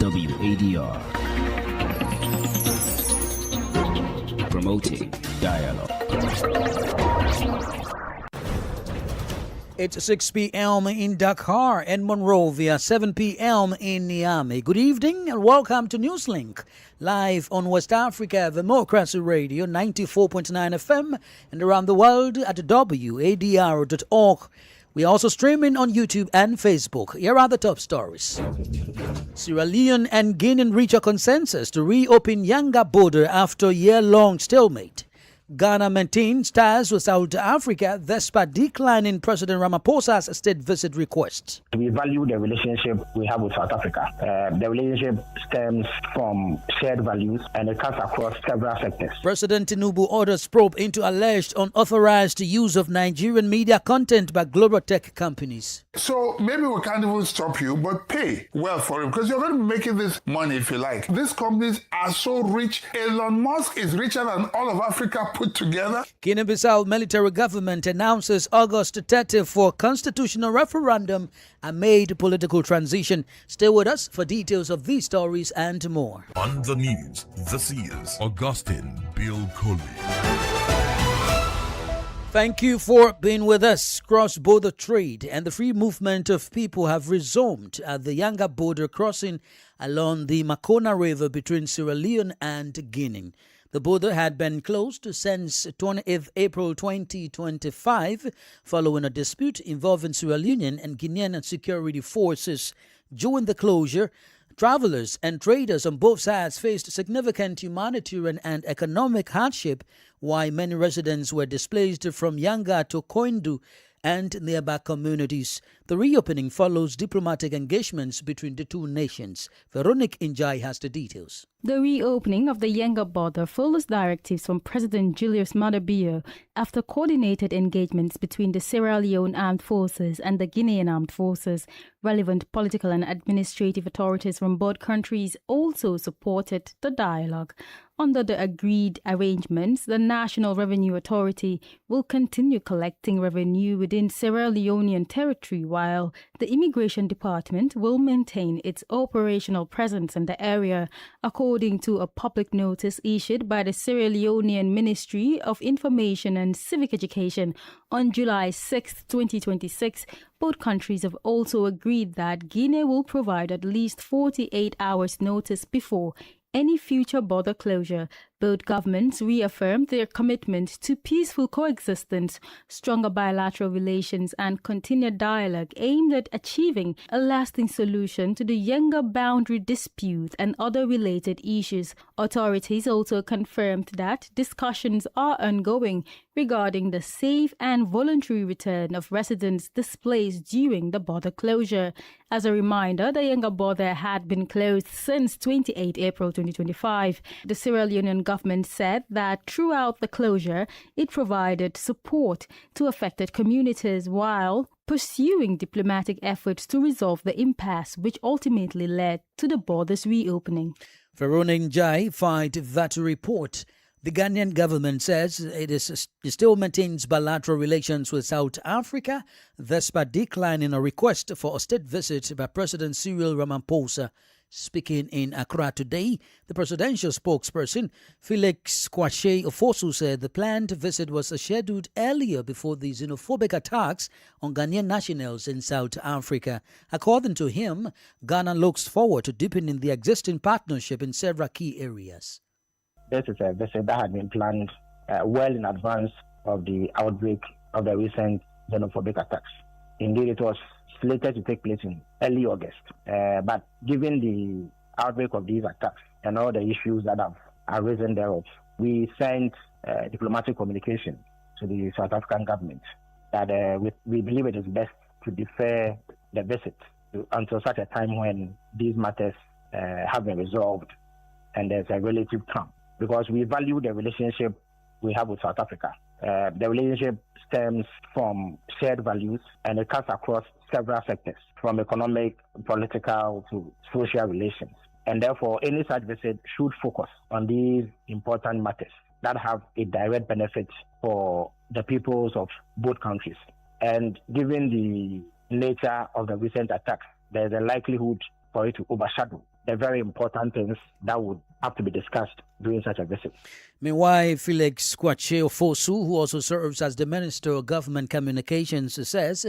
WADR. Promoting dialogue. It's 6 p.m. in Dakar and Monrovia, 7 p.m. in Niamey. Good evening and welcome to Newslink, live on West Africa Democracy Radio 94.9 FM and around the world at wadr.org. We are also streaming on YouTube and Facebook. Here are the top stories. Sierra Leone and Guinea reach a consensus to reopen Yanga border after year-long stalemate. Ghana maintains ties with South Africa despite declining President Ramaphosa's state visit request. We value the relationship we have with South Africa. The relationship stems from shared values and it cuts across several sectors. President Tinubu orders probe into alleged unauthorized use of Nigerian media content by global tech companies. So maybe we can't even stop you, but pay well for it because you're going to be making this money if you like. These companies are so rich. Elon Musk is richer than all of Africa put together. Guinea-Bissau military government announces August 30 for constitutional referendum amid political transition. Stay with us for details of these stories and more. On the news, this is Augustine Bill Coley. Thank you for being with us. Cross-border trade and the free movement of people have resumed at the Yanga border crossing along the Makona River between Sierra Leone and Guinea. The border had been closed since 28 April 2025 following a dispute involving Sierra Leonean and Guinean security forces. During the closure, travelers and traders on both sides faced significant humanitarian and economic hardship, while many residents were displaced from Yanga to Koindu and nearby communities. The reopening follows diplomatic engagements between the two nations. Veronique Njai has the details. The reopening of the Yanga border follows directives from President Julius Maada Bio after coordinated engagements between the Sierra Leone Armed Forces and the Guinean Armed Forces. Relevant political and administrative authorities from both countries also supported the dialogue. Under the agreed arrangements, the National Revenue Authority will continue collecting revenue within Sierra Leonean territory, while the Immigration Department will maintain its operational presence in the area, according to a public notice issued by the Sierra Leonean Ministry of Information and Civic Education on July 6, 2026. Both countries have also agreed that Guinea will provide at least 48 hours notice before any future border closure. Both governments reaffirmed their commitment to peaceful coexistence, stronger bilateral relations, and continued dialogue aimed at achieving a lasting solution to the Yanga boundary dispute and other related issues. Authorities also confirmed that discussions are ongoing regarding the safe and voluntary return of residents displaced during the border closure. As a reminder, the Yanga border had been closed since 28 April 2025. The Sierra Leonean government said that throughout the closure, it provided support to affected communities while pursuing diplomatic efforts to resolve the impasse, which ultimately led to the border's reopening. Veronique Njai filed that report. The Ghanaian government says it still maintains bilateral relations with South Africa, despite declining a request for a state visit by President Cyril Ramaphosa. Speaking in Accra today, the presidential spokesperson, Felix Kwashe Ofosu, said the planned visit was scheduled earlier before the xenophobic attacks on Ghanaian nationals in South Africa. According to him, Ghana looks forward to deepening the existing partnership in several key areas. This is a visit that had been planned well in advance of the outbreak of the recent xenophobic attacks. Indeed, it was slated to take place in early August. But given the outbreak of these attacks and all the issues that have arisen thereof, we sent diplomatic communication to the South African government that we believe it is best to defer the visit until such a time when these matters have been resolved and there's a relative calm. Because we value the relationship we have with South Africa. The relationship stems from shared values and it cuts across several sectors, from economic, political to social relations. And therefore, any such visit should focus on these important matters that have a direct benefit for the peoples of both countries. And given the nature of the recent attacks, there's a likelihood for it to overshadow the very important things that would have to be discussed during such a visit. Meanwhile, Felix Kwache Ofosu, who also serves as the Minister of Government Communications, says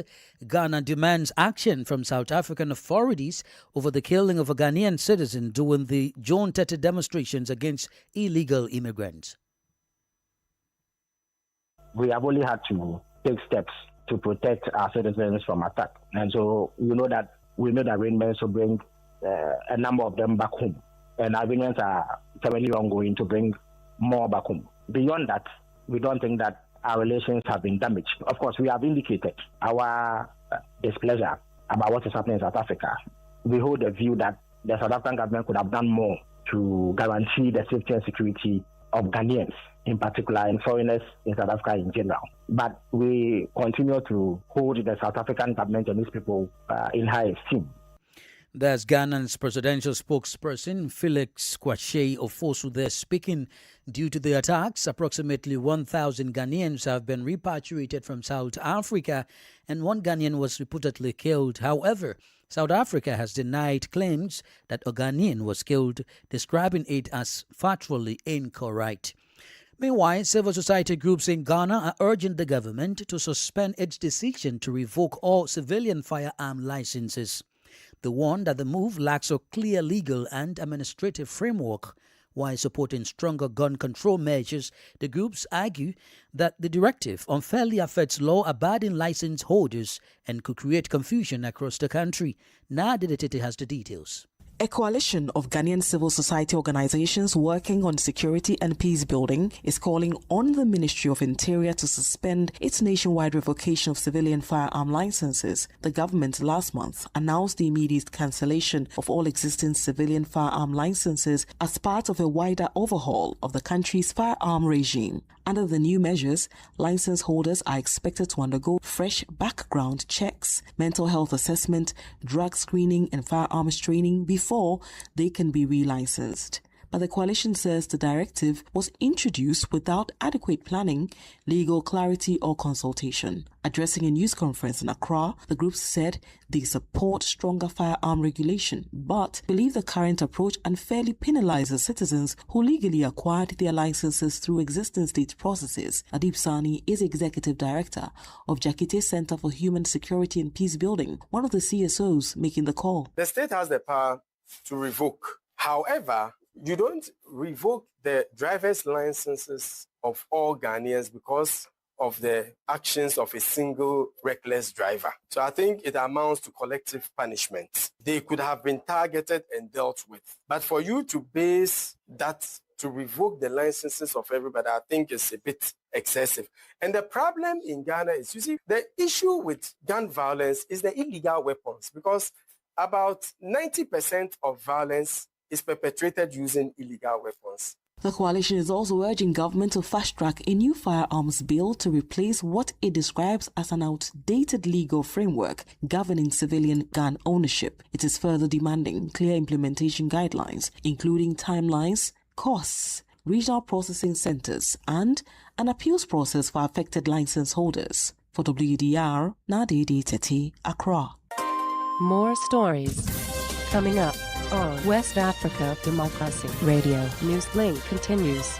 Ghana demands action from South African authorities over the killing of a Ghanaian citizen during the June 30 demonstrations against illegal immigrants. We have only had to take steps to protect our citizens from attack. And so we know that arrangements to bring a number of them back home. And arrangements are currently ongoing to bring more back home. Beyond that, we don't think that our relations have been damaged. Of course, we have indicated our displeasure about what is happening in South Africa. We hold the view that the South African government could have done more to guarantee the safety and security of Ghanaians, in particular, and foreigners in South Africa in general. But we continue to hold the South African government and these people in high esteem. That's Ghana's presidential spokesperson, Felix Kwache Ofosu, there speaking. Due to the attacks, approximately 1,000 Ghanaians have been repatriated from South Africa, and one Ghanaian was reportedly killed. However, South Africa has denied claims that a Ghanaian was killed, describing it as factually incorrect. Meanwhile, civil society groups in Ghana are urging the government to suspend its decision to revoke all civilian firearm licenses. They warn that the move lacks a clear legal and administrative framework. While supporting stronger gun control measures, the groups argue that the directive unfairly affects law-abiding license holders and could create confusion across the country. Nadi Detete has the details. A coalition of Ghanaian civil society organizations working on security and peace building is calling on the Ministry of Interior to suspend its nationwide revocation of civilian firearm licenses. The government last month announced the immediate cancellation of all existing civilian firearm licenses as part of a wider overhaul of the country's firearm regime. Under the new measures, license holders are expected to undergo fresh background checks, mental health assessment, drug screening, and firearms training before they can be relicensed. But the coalition says the directive was introduced without adequate planning, legal clarity, or consultation. Addressing a news conference in Accra, the groups said they support stronger firearm regulation, but believe the current approach unfairly penalizes citizens who legally acquired their licenses through existing state processes. Adib Sani is executive director of Jakite Center for Human Security and Peace Building, one of the CSOs making the call. The state has the power to revoke. However, you don't revoke the driver's licenses of all Ghanaians because of the actions of a single reckless driver. So I think it amounts to collective punishment. They could have been targeted and dealt with. But for you to base that to revoke the licenses of everybody, I think is a bit excessive. And the problem in Ghana is, you see, the issue with gun violence is the illegal weapons, because about 90% of violence is perpetrated using illegal weapons. The coalition is also urging government to fast-track a new firearms bill to replace what it describes as an outdated legal framework governing civilian gun ownership. It is further demanding clear implementation guidelines, including timelines, costs, regional processing centers, and an appeals process for affected license holders. For WDR, Nadi Tete, Accra. More stories coming up on West Africa Democracy Radio. Newslink continues.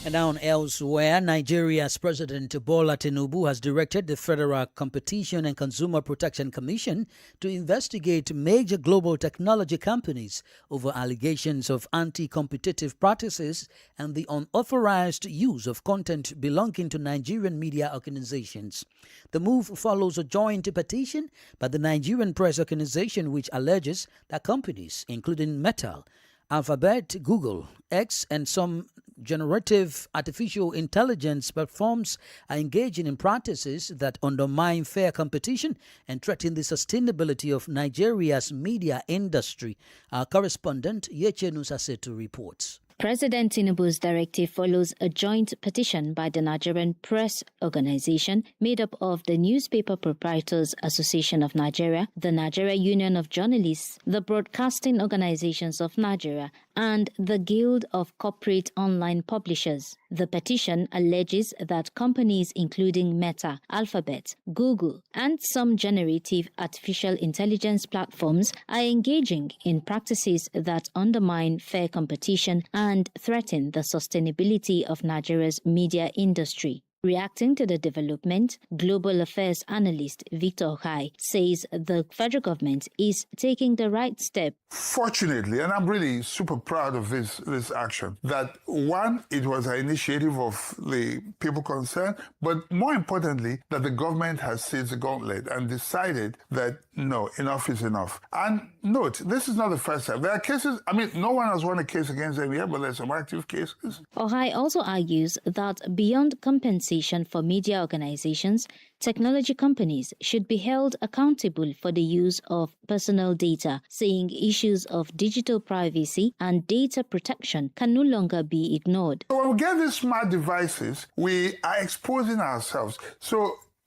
And now elsewhere, Nigeria's President Bola Tinubu has directed the Federal Competition and Consumer Protection Commission to investigate major global technology companies over allegations of anti-competitive practices and the unauthorized use of content belonging to Nigerian media organizations. The move follows a joint petition by the Nigerian Press Organization, which alleges that companies, including Meta, Alphabet, Google, X, and some generative artificial intelligence platforms are engaging in practices that undermine fair competition and threaten the sustainability of Nigeria's media industry. Our correspondent Yeche Nusasetu reports. President Tinubu's directive follows a joint petition by the Nigerian Press Organization, made up of the Newspaper Proprietors Association of Nigeria, the Nigeria Union of Journalists, the Broadcasting Organizations of Nigeria, and the Guild of Corporate Online Publishers. The petition alleges that companies including Meta, Alphabet, Google, and some generative artificial intelligence platforms are engaging in practices that undermine fair competition and threaten the sustainability of Nigeria's media industry. Reacting to the development, global affairs analyst Victor Hai says the federal government is taking the right step. Fortunately, and I'm really super proud of this action, that one, it was an initiative of the people concerned, but more importantly, that the government has seized the gauntlet and decided that no, enough is enough. And note, this is not the first time. There are cases, no one has won a case against them yet, but there's some active cases. Ohai also argues that beyond compensation for media organizations, technology companies should be held accountable for the use of personal data, saying issues of digital privacy and data protection can no longer be ignored. When we get these smart devices, we are exposing ourselves.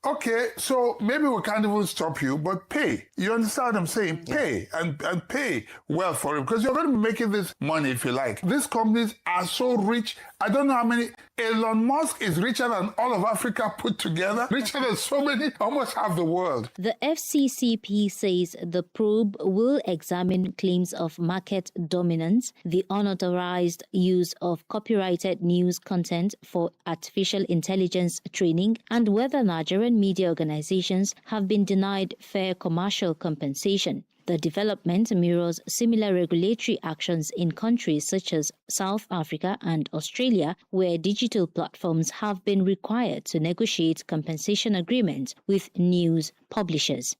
Okay, so maybe we can't even stop you, but pay. You understand what I'm saying? Pay, and pay well for it, because you're going to be making this money if you like. These companies are so rich. I don't know how many. Elon Musk is richer than all of Africa put together, richer than so many, almost half the world. The FCCP says the probe will examine claims of market dominance, the unauthorized use of copyrighted news content for artificial intelligence training, and whether Nigerian media organizations have been denied fair commercial compensation. The development mirrors similar regulatory actions in countries such as South Africa and Australia, where digital platforms have been required to negotiate compensation agreements with news publishers.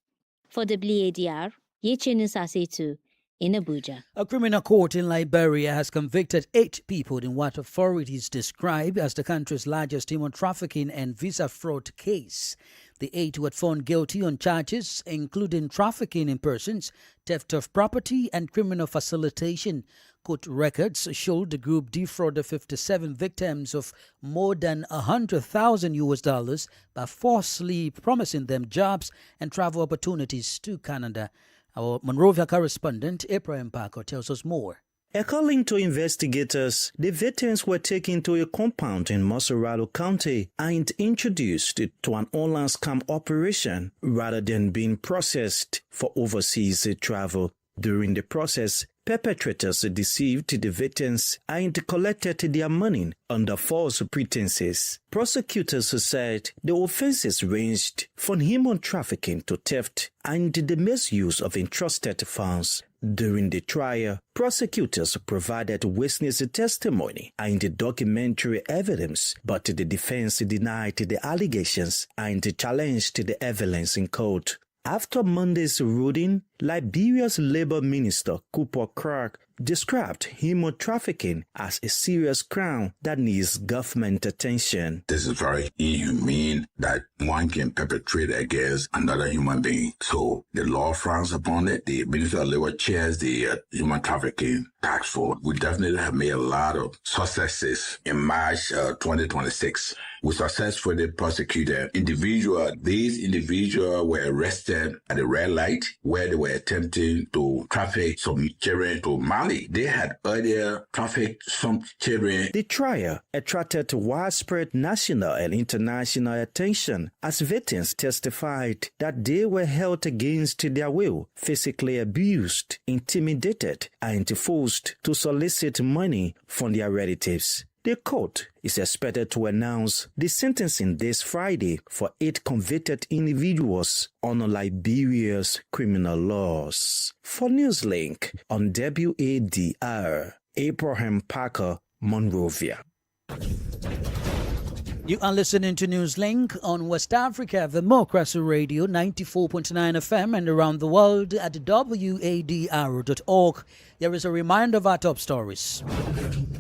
For WADR, Yechenu Sasetu in Abuja. A criminal court in Liberia has convicted 8 people in what authorities describe as the country's largest human trafficking and visa fraud case. The 8 were found guilty on charges including trafficking in persons, theft of property, and criminal facilitation. Court records showed the group defrauded 57 victims of more than $100,000 by falsely promising them jobs and travel opportunities to Canada. Our Monrovia correspondent, April Mpako, tells us more. According to investigators, the victims were taken to a compound in Moserado County and introduced to an online scam operation rather than being processed for overseas travel. During the process, perpetrators deceived the victims and collected their money under false pretenses. Prosecutors said the offenses ranged from human trafficking to theft and the misuse of entrusted funds. During the trial, prosecutors provided witness testimony and documentary evidence, but the defense denied the allegations and challenged the evidence in court. After Monday's ruling, Liberia's Labor Minister Cooper Clark described human trafficking as a serious crime that needs government attention. This is very inhumane that one can perpetrate against another human being. So the law frowns upon it. The Minister of Labor chairs the human trafficking task force. We definitely have made a lot of successes. In March 2026, we successfully prosecuted individuals. These individuals were arrested at a red light where they were attempting to traffic some children to Mali. They had earlier trafficked some children. The trial attracted widespread national and international attention as victims testified that they were held against their will, physically abused, intimidated, and forced to solicit money from their relatives. The court is expected to announce the sentencing this Friday for 8 convicted individuals under Liberia's criminal laws. For Newslink on WADR, Abraham Parker, Monrovia. You are listening to Newslink on West Africa, Democracy Radio 94.9 FM and around the world at wadr.org. Here is a reminder of our top stories.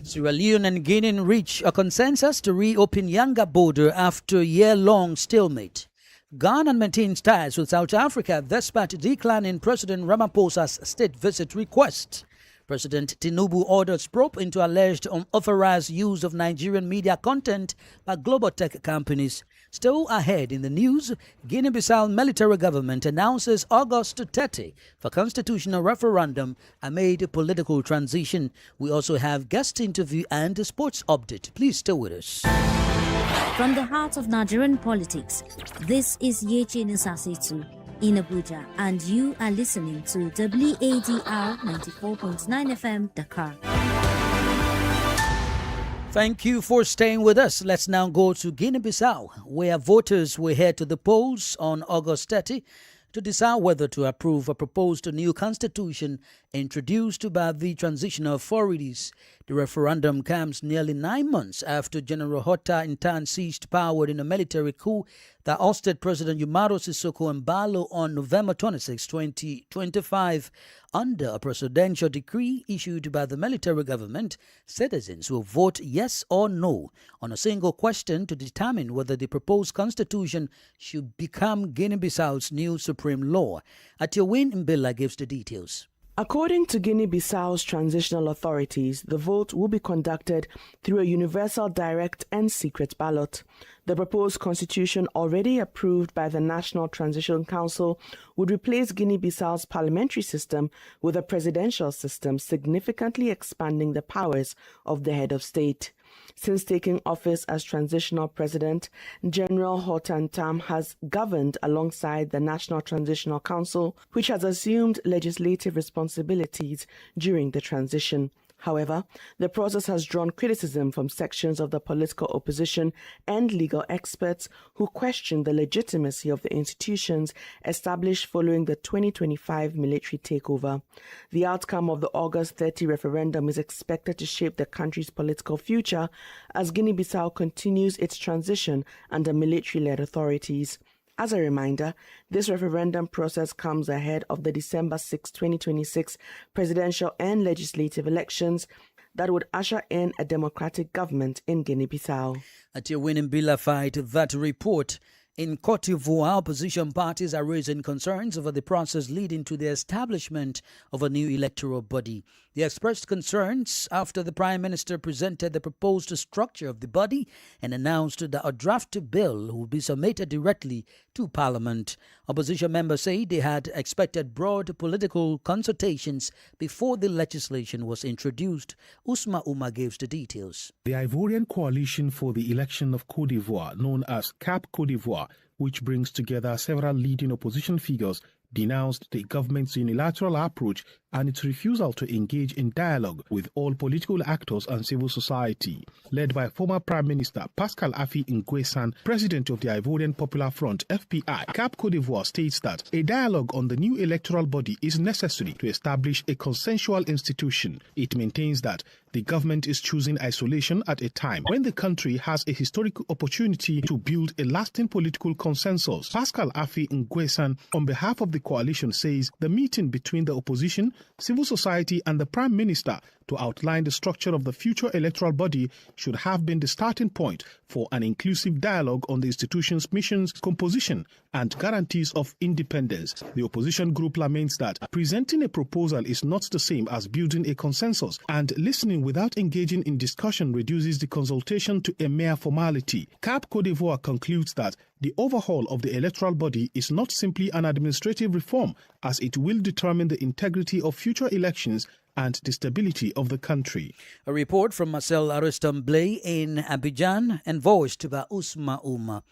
Sierra Leone and Guinea reach a consensus to reopen Yanga border after year-long stalemate. Ghana maintains ties with South Africa despite declining President Ramaphosa's state visit request. President Tinubu orders probe into alleged unauthorized use of Nigerian media content by global tech companies. Still ahead in the news, Guinea-Bissau military government announces August 30 for constitutional referendum amid a political transition. We also have guest interview and a sports update. Please stay with us. From the heart of Nigerian politics, this is Yechi Nisasitu in Abuja, and you are listening to WADR 94.9 FM Dakar. Thank you for staying with us. Let's now go to Guinea-Bissau, where voters will head to the polls on August 30 to decide whether to approve a proposed new constitution introduced by the transitional authorities. The referendum comes nearly 9 months after General Hota Intan seized power in a military coup that ousted President Umaru Sissoco Embalo on November 26, 2025. Under a presidential decree issued by the military government, citizens will vote yes or no on a single question to determine whether the proposed constitution should become Guinea-Bissau's new supreme law. Atiowin Mbila gives the details. According to Guinea-Bissau's transitional authorities, the vote will be conducted through a universal, direct and secret ballot. The proposed constitution, already approved by the National Transition Council, would replace Guinea-Bissau's parliamentary system with a presidential system, significantly expanding the powers of the head of state. Since taking office as transitional president, General Hota Intan has governed alongside the National Transitional Council, which has assumed legislative responsibilities during the transition. However, the process has drawn criticism from sections of the political opposition and legal experts who question the legitimacy of the institutions established following the 2025 military takeover. The outcome of the August 30 referendum is expected to shape the country's political future as Guinea-Bissau continues its transition under military-led authorities. As a reminder, this referendum process comes ahead of the December 6, 2026 presidential and legislative elections that would usher in a democratic government in Guinea-Bissau. Atiowin Mbila fight that report. In Côte d'Ivoire, opposition parties are raising concerns over the process leading to the establishment of a new electoral body. They expressed concerns after the Prime Minister presented the proposed structure of the body and announced that a draft bill would be submitted directly to Parliament. Opposition members say they had expected broad political consultations before the legislation was introduced. Usma Uma gives the details. The Ivorian Coalition for the Election of Côte d'Ivoire, known as CAP Côte d'Ivoire, which brings together several leading opposition figures, denounced the government's unilateral approach and its refusal to engage in dialogue with all political actors and civil society. Led by former Prime Minister Pascal Affi N'Guessan, president of the Ivorian Popular Front, FPI, CAP Côte d'Ivoire states that a dialogue on the new electoral body is necessary to establish a consensual institution. It maintains that the government is choosing isolation at a time when the country has a historic opportunity to build a lasting political consensus. Pascal Affi N'Guessan, on behalf of the coalition, says the meeting between the opposition, civil society and the Prime Minister to outline the structure of the future electoral body should have been the starting point for an inclusive dialogue on the institution's missions, composition and guarantees of independence. The opposition group laments that presenting a proposal is not the same as building a consensus, and listening without engaging in discussion reduces the consultation to a mere formality. CAP Côte d'Ivoire concludes that the overhaul of the electoral body is not simply an administrative reform, as it will determine the integrity of future elections and the stability of the country. A report from Marcel Ariston-Blay in Abidjan and voiced by Usma Uma.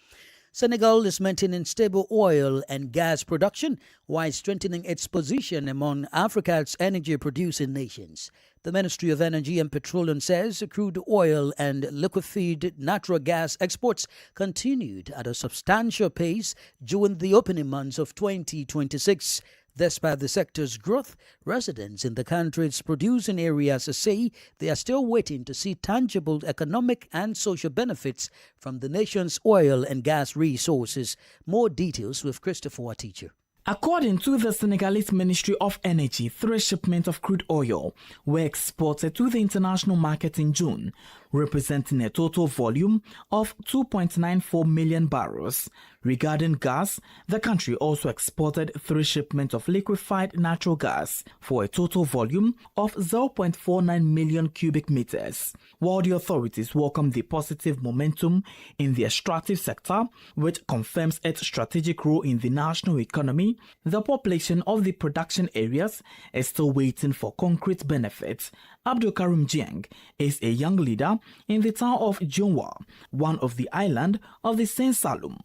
Senegal is maintaining stable oil and gas production while strengthening its position among Africa's energy-producing nations. The Ministry of Energy and Petroleum says crude oil and liquefied natural gas exports continued at a substantial pace during the opening months of 2026. Despite the sector's growth, residents in the country's producing areas say they are still waiting to see tangible economic and social benefits from the nation's oil and gas resources. More details with Christopher Teacher. According to the Senegalese Ministry of Energy, 3 shipments of crude oil were exported to the international market in June, representing a total volume of 2.94 million barrels. Regarding gas, the country also exported 3 shipments of liquefied natural gas for a total volume of 0.49 million cubic meters. While the authorities welcome the positive momentum in the extractive sector, which confirms its strategic role in the national economy, the population of the production areas is still waiting for concrete benefits. Abdul Karim Jiang is a young leader in the town of Dionwa, one of the island of the Saint Salum.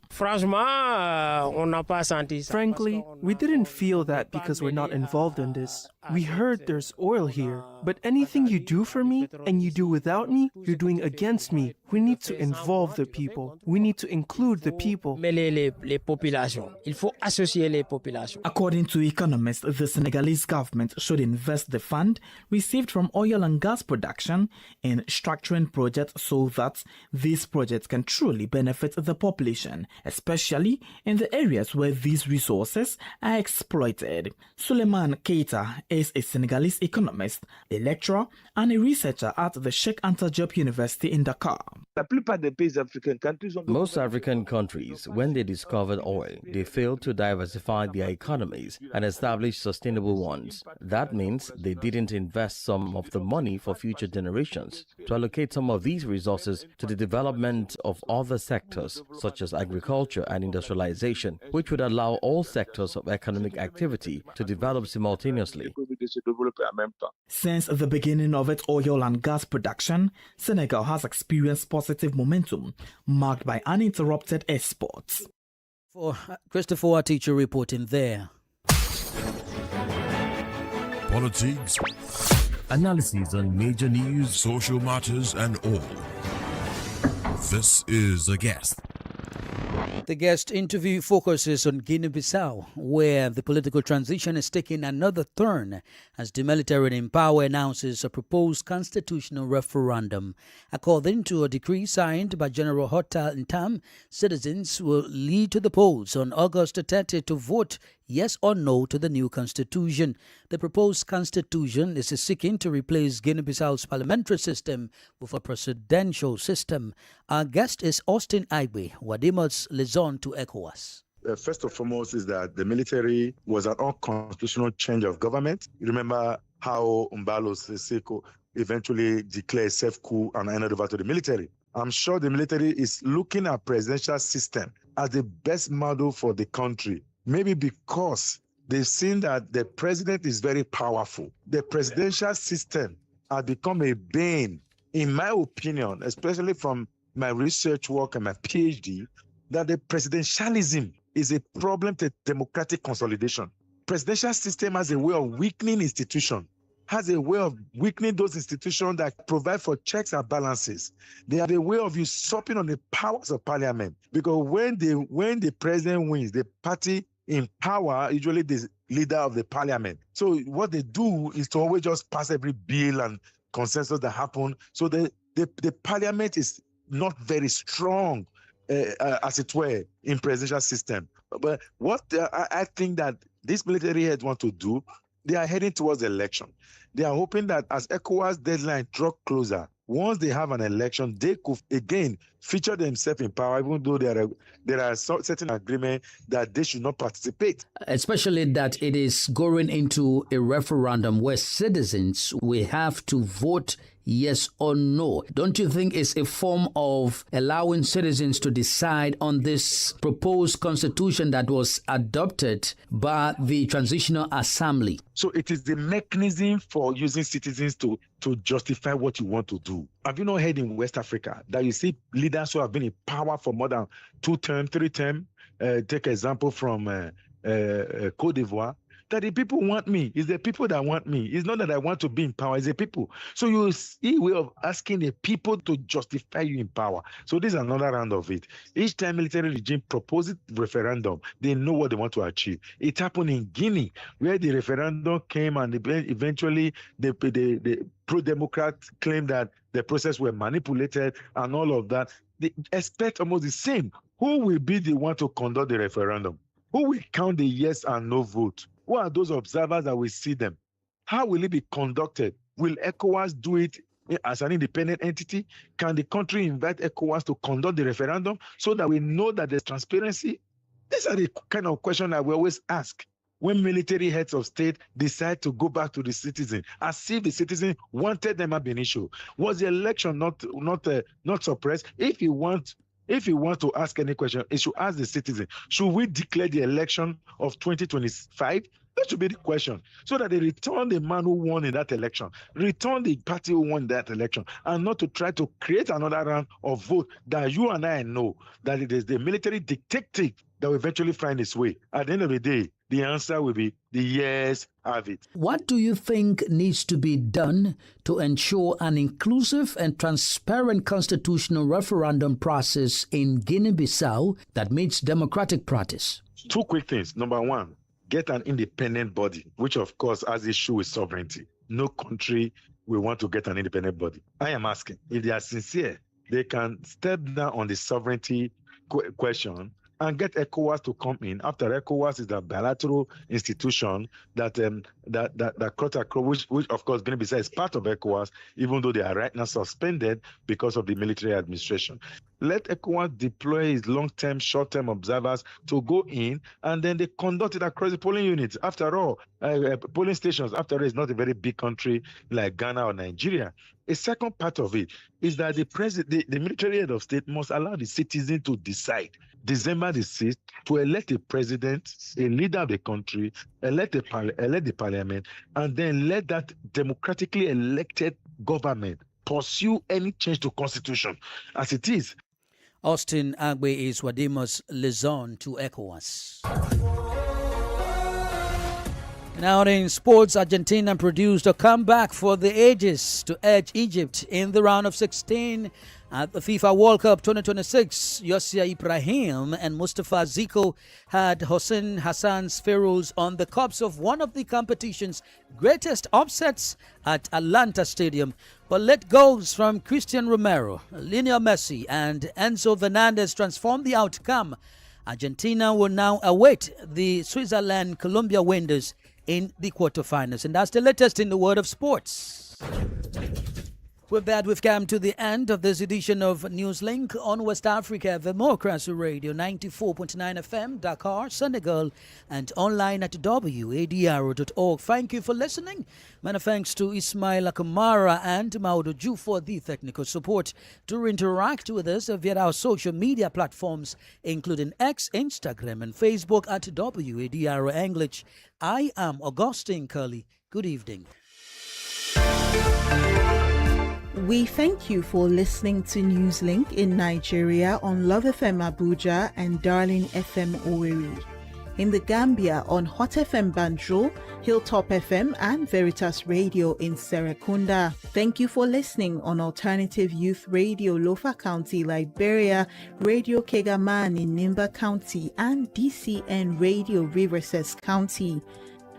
Frankly, we didn't feel that because we're not involved in this. We heard there's oil here, but anything you do for me and you do without me, you're doing against me. We need to involve the people. We need to include the people. According to economists, the Senegalese government should invest the fund received from oil and gas production in structuring projects so that these projects can truly benefit the population, especially in the areas where these resources are exploited. Suleiman Keita is a Senegalese economist, a lecturer and a researcher at the Sheikh Anta Diop University in Dakar. Most African countries, when they discovered oil, they failed to diversify their economies and establish sustainable ones. That means they didn't invest some of the money for future generations to allocate some of these resources to the development of other sectors, such as agriculture and industrialization, which would allow all sectors of economic activity to develop simultaneously. Since the beginning of its oil and gas production, Senegal has experienced positive momentum marked by uninterrupted exports. For Christopher, our teacher, reporting there. Politics, analysis on major news, social matters, and all. This is The Guest. The guest interview focuses on Guinea-Bissau, where the political transition is taking another turn as the military in power announces a proposed constitutional referendum. According to a decree signed by General Hota Ntam, citizens will lead to the polls on August 30 to vote yes or no to the new constitution. The proposed constitution is seeking to replace Guinea-Bissau's parliamentary system with a presidential system. Our guest is Austin Aigbe, Wadima's liaison to ECOWAS. First and foremost is that the military was an unconstitutional change of government. You remember how Umbalo Seseko eventually declared self-coup and handed over to the military. I'm sure the military is looking at presidential system as the best model for the country. Maybe because they've seen that the president is very powerful. The presidential system has become a bane, in my opinion, especially from my research work and my PhD, that the presidentialism is a problem to democratic consolidation. Presidential system has a way of weakening institutions, has a way of weakening those institutions that provide for checks and balances. They have a way of usurping on the powers of parliament. Because when the president wins, the party in power, usually the leader of the parliament. So what they do is to always just pass every bill and consensus that happen. So the parliament is not very strong, as it were, in presidential system. But what I think that these military heads want to do, they are heading towards election. They are hoping that as ECOWAS deadline draw closer, once they have an election, they could again feature themselves in power, even though there are certain agreements that they should not participate. Especially that it is going into a referendum where citizens will have to vote yes or no. Don't you think it's a form of allowing citizens to decide on this proposed constitution that was adopted by the Transitional Assembly? So it is the mechanism for using citizens to justify what you want to do. Have you not heard in West Africa that you see leaders who have been in power for more than 2 terms, 3 terms? Take example from Côte d'Ivoire. That the people want me. It's the people that want me. It's not that I want to be in power. It's the people. So you see a way of asking the people to justify you in power. So this is another round of it. Each time military regime proposes referendum, they know what they want to achieve. It happened in Guinea, where the referendum came and eventually the pro-democrats claimed that the process were manipulated and all of that. They expect almost the same. Who will be the one to conduct the referendum? Who will count the yes and no vote? Who are those observers that will see them? How will it be conducted? Will ECOWAS do it as an independent entity? Can the country invite ECOWAS to conduct the referendum so that we know that there's transparency? These are the kind of questions that we always ask when military heads of state decide to go back to the citizen, as if the citizen wanted them ab initio. Was the election not suppressed? If you want to ask any question, it should ask the citizen. Should we declare the election of 2025? That should be the question, so that they return the man who won in that election, return the party who won that election, and not to try to create another round of vote that you and I know that it is the military dictatorship that will eventually find its way. At the end of the day, the answer will be the yes, have it. What do you think needs to be done to ensure an inclusive and transparent constitutional referendum process in Guinea-Bissau that meets democratic practice? Two quick things. Number one, get an independent body, which of course has issue with sovereignty. No country will want to get an independent body. I am asking, if they are sincere, they can step down on the sovereignty question and get ECOWAS to come in. After ECOWAS is a bilateral institution that which of course Guinea-Bissau is part of ECOWAS, even though they are right now suspended because of the military administration. Let ECOWAS deploy its long-term, short-term observers to go in, and then they conduct it across the polling units. After all, polling stations, after all, is not a very big country like Ghana or Nigeria. A second part of it is that the military head of state must allow the citizen to decide December the 6th to elect a president, a leader of the country, elect the parliament, and then let that democratically elected government pursue any change to constitution as it is. Austin Agbe is Wadima's liaison to ECOWAS. Now in sports, Argentina produced a comeback for the ages to edge Egypt in the round of 16 at the FIFA World Cup 2026. Yossia Ibrahim and Mustafa Ziko had Hossein Hassan's Pharaohs on the cups of one of the competition's greatest upsets at Atlanta Stadium. But let goals from Cristian Romero, Lionel Messi and Enzo Fernandez transform the outcome. Argentina will now await the Switzerland-Colombia winners in the quarterfinals. And that's the latest in the world of sports. With that, we've come to the end of this edition of Newslink on West Africa Democracy Radio 94.9 FM, Dakar, Senegal, and online at wadr.org. Thank you for listening. Many thanks to Ismail Akamara and Maudo Ju for the technical support. To interact with us via our social media platforms, including X, Instagram, and Facebook at WADR English. I am Augustine Curley. Good evening. We thank you for listening to Newslink in Nigeria on Love FM Abuja and Darling FM Owerri. In the Gambia on Hot FM Banjul, Hilltop FM and Veritas Radio in Serekunda. Thank you for listening on Alternative Youth Radio Lofa County, Liberia, Radio Kegaman in Nimba County, and DCN Radio Riverses County.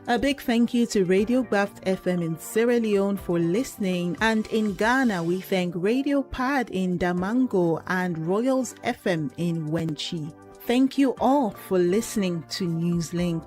A big thank you to Radio Baft FM in Sierra Leone for listening, and in Ghana we thank Radio Pad in Damango and Royals FM in Wenchi. Thank you all for listening to Newslink.